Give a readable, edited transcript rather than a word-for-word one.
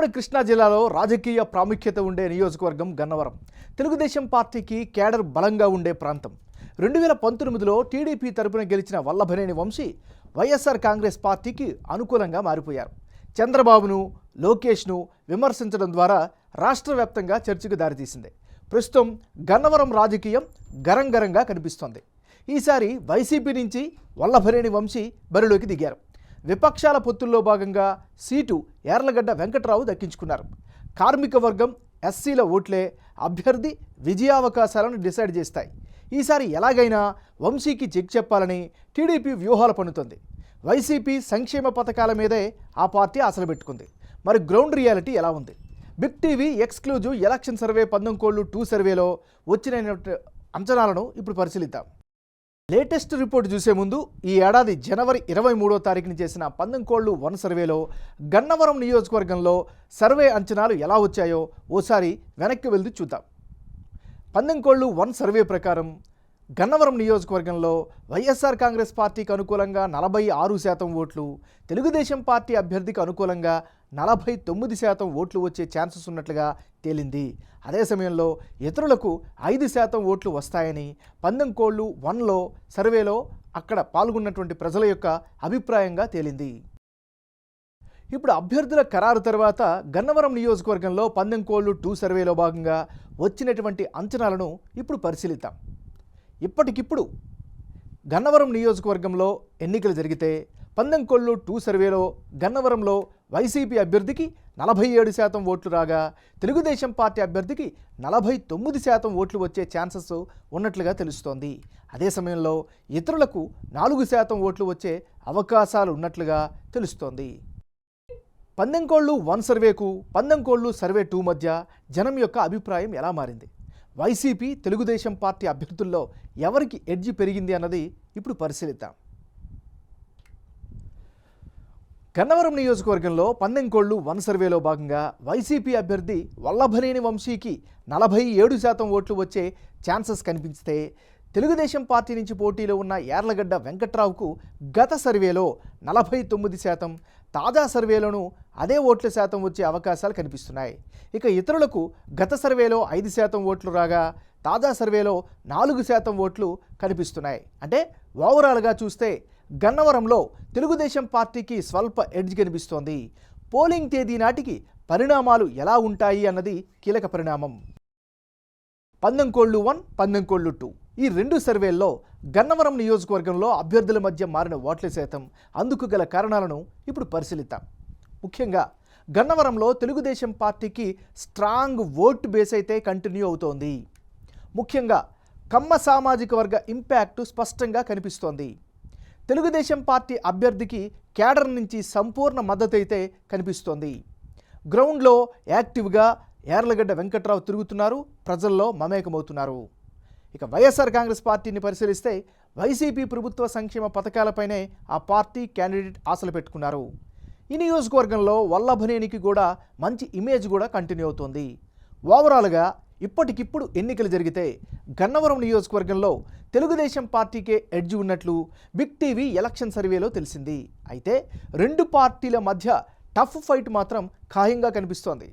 ఉమ్మడి కృష్ణా జిల్లాలో రాజకీయ ప్రాముఖ్యత ఉండే నియోజకవర్గం గన్నవరం. తెలుగుదేశం పార్టీకి కేడర్ బలంగా ఉండే ప్రాంతం. 2019లో టీడీపీ తరపున గెలిచిన వల్లభనేని వంశీ వైఎస్ఆర్ కాంగ్రెస్ పార్టీకి అనుకూలంగా మారిపోయారు. చంద్రబాబును, లోకేష్ను విమర్శించడం ద్వారా రాష్ట్ర వ్యాప్తంగా చర్చకు దారితీసింది. ప్రస్తుతం గన్నవరం రాజకీయం గరంగరంగా కనిపిస్తోంది. ఈసారి వైసీపీ నుంచి వల్లభనేని వంశీ బరిలోకి దిగారు. విపక్షాల పొత్తుల్లో భాగంగా సీటు యార్లగడ్డ వెంకట్రావు దక్కించుకున్నారు. కార్మిక వర్గం, ఎస్సీల ఓట్లే అభ్యర్థి విజయావకాశాలను డిసైడ్ చేస్తాయి. ఈసారి ఎలాగైనా వంశీకి చెక్ చెప్పాలని టీడీపీ వ్యూహాలు పన్నుతోంది. వైసీపీ సంక్షేమ పథకాల మీదే ఆ పార్టీ ఆశలు పెట్టుకుంది. మరి గ్రౌండ్ రియాలిటీ ఎలా ఉంది? Big TV exclusive election survey 19 సర్వేలో వచ్చిన అంచనాలను ఇప్పుడు పరిశీలిద్దాం. లేటెస్ట్ రిపోర్ట్ చూసే ముందు ఈ ఏడాది జనవరి 23వ తారీఖున చేసిన 19 సర్వేలో గన్నవరం నియోజకవర్గంలో సర్వే అంచనాలు ఎలా వచ్చాయో ఓసారి వెనక్కి వెళ్తూ చూద్దాం. 19 సర్వే ప్రకారం గన్నవరం నియోజకవర్గంలో వైఎస్ఆర్ కాంగ్రెస్ పార్టీకి అనుకూలంగా 46% ఓట్లు, తెలుగుదేశం పార్టీ అభ్యర్థికి అనుకూలంగా 49% ఓట్లు వచ్చే ఛాన్సెస్ ఉన్నట్లుగా తేలింది. అదే సమయంలో ఇతరులకు 5% ఓట్లు వస్తాయని 19 సర్వేలో అక్కడ పాల్గొన్నటువంటి ప్రజల యొక్క అభిప్రాయంగా తేలింది. ఇప్పుడు అభ్యర్థుల ఖరారు తర్వాత గన్నవరం నియోజకవర్గంలో 19 సర్వేలో భాగంగా వచ్చినటువంటి అంచనాలను ఇప్పుడు పరిశీలిద్దాం. ఇప్పటికిప్పుడు గన్నవరం నియోజకవర్గంలో ఎన్నికలు జరిగితే 19 సర్వేలో గన్నవరంలో వైసీపీ అభ్యర్థికి 47% ఓట్లు రాగా తెలుగుదేశం పార్టీ అభ్యర్థికి 49% ఓట్లు వచ్చే ఛాన్సెస్ ఉన్నట్లుగా తెలుస్తోంది. అదే సమయంలో ఇతరులకు 4% ఓట్లు వచ్చే అవకాశాలు ఉన్నట్లుగా తెలుస్తోంది. 19 సర్వేకు 19 సర్వే 2 మధ్య జనం యొక్క అభిప్రాయం ఎలా మారింది? వైసీపీ, తెలుగుదేశం పార్టీ అభ్యర్థుల్లో ఎవరికి ఎడ్జి పెరిగింది అన్నది ఇప్పుడు పరిశీలిద్దాం. గన్నవరం నియోజకవర్గంలో 19 సర్వేలో భాగంగా వైసీపీ అభ్యర్థి వల్లభనేని వంశీకి 47% ఓట్లు వచ్చే ఛాన్సెస్ కనిపిస్తే, తెలుగుదేశం పార్టీ నుంచి పోటీలో ఉన్న యార్లగడ్డ వెంకట్రావుకు గత సర్వేలో 49%, తాజా సర్వేలోనూ అదే ఓట్ల శాతం వచ్చే అవకాశాలు కనిపిస్తున్నాయి. ఇక ఇతరులకు గత సర్వేలో 5% ఓట్లు రాగా తాజా సర్వేలో 4% ఓట్లు కనిపిస్తున్నాయి. అంటే ఓవరాల్గా చూస్తే గన్నవరంలో తెలుగుదేశం పార్టీకి స్వల్ప ఎడ్జ్ కనిపిస్తోంది. పోలింగ్ తేదీ నాటికి పరిణామాలు ఎలా ఉంటాయి అన్నది కీలక పరిణామం. 19 19 ఈ రెండు సర్వేల్లో గన్నవరం నియోజకవర్గంలో అభ్యర్థుల మధ్య మారిన ఓట్ల శాతం, అందుకు గల కారణాలను ఇప్పుడు పరిశీలిద్దాం. ముఖ్యంగా గన్నవరంలో తెలుగుదేశం పార్టీకి స్ట్రాంగ్ ఓట్ బేస్ అయితే కంటిన్యూ అవుతోంది. ముఖ్యంగా కమ్మ సామాజిక వర్గ ఇంపాక్ట్ స్పష్టంగా కనిపిస్తోంది. తెలుగుదేశం పార్టీ అభ్యర్థికి కేడర్ నుంచి సంపూర్ణ మద్దతు అయితే కనిపిస్తోంది. గ్రౌండ్లో యాక్టివ్గా యార్లగడ్డ వెంకట్రావు తిరుగుతున్నారు, ప్రజల్లో మమేకమవుతున్నారు. ఇక వైఎస్ఆర్ కాంగ్రెస్ పార్టీని పరిశీలిస్తే వైసీపీ ప్రభుత్వ సంక్షేమ పథకాలపైనే ఆ పార్టీ క్యాండిడేట్ ఆశలు పెట్టుకున్నారు. ఈ నియోజకవర్గంలో వల్లభనేనికి కూడా మంచి ఇమేజ్ కూడా కంటిన్యూ అవుతోంది. ఓవరాల్గా ఇప్పటికిప్పుడు ఎన్నికలు జరిగితే గన్నవరం నియోజకవర్గంలో తెలుగుదేశం పార్టీకే ఎడ్జ్ ఉన్నట్లు బిగ్ టీవీ ఎలక్షన్ సర్వేలో తెలిసింది. అయితే రెండు పార్టీల మధ్య టఫ్ ఫైట్ మాత్రం ఖాయంగా కనిపిస్తోంది.